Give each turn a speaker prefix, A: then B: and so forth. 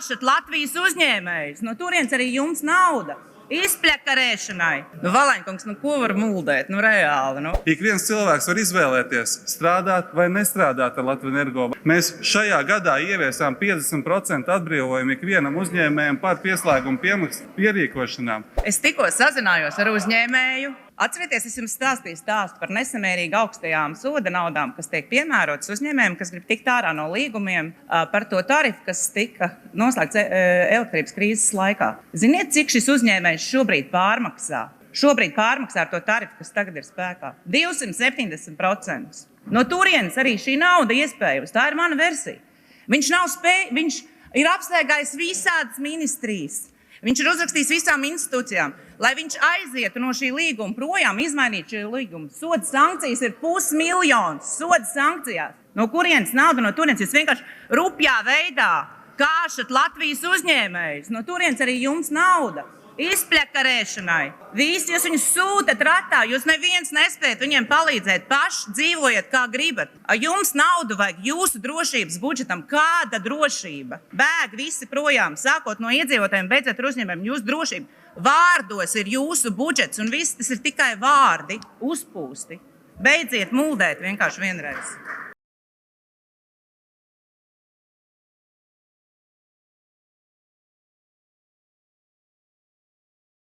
A: kāšat Latvijas uzņēmējus, no turienes arī jums nauda. Izpļakarēšanai. Valaņkungs, ko var muldēt? Reāli.
B: Ik viens cilvēks var izvēlēties strādāt vai nestrādāt ar Latvenergo. Mēs šajā gadā ieviesām 50% atbrīvojumu ikvienam uzņēmējam par pieslēgumu piemaksu pierīkošanām.
A: Es tikko sazinājos ar uzņēmēju. Atcerieties, es jums stāstīju stāstu par nesamērīgi augstajām soda naudām, kas tiek piemērotas uzņēmējiem, kas grib tikt ārā no līgumiem par to tarifu, kas tika noslēgts elektrības krīzes laikā. Ziniet, cik šis uzņēmējs šobrīd pārmaksā? Šobrīd pārmaksā ar to tarifu, kas tagad ir spēkā. 270%. No turienes arī šī nauda iespējams. Tā ir mana versija. Viņš ir apsteigājis visādas ministrijas. Viņš ir uzrakstījis visām institūcijām, lai viņš aizietu no šī līguma projām, izmainītu šī līguma. Soda sankcijas ir 500 000 soda sankcijās. No kurienes nauda? No turienes jūs vienkārši rupjā veidā kāšat Latvijas uzņēmējus. No turienes arī jums nauda. Izpļakarēšanai. Visi jūs viņus sūtat ratā, jūs neviens nespējat viņiem palīdzēt, paši dzīvojiet kā gribat. Jums naudu vajag jūsu drošības budžetam. Kāda drošība? Bēg visi projām, sākot no iedzīvotājiem, beidzot ar uzņēmējiem. Jūsu drošība. Vārdos ir jūsu budžets un viss tas ir tikai vārdi, uzpūsti. Beidziet muldēt vienkārši vienreiz.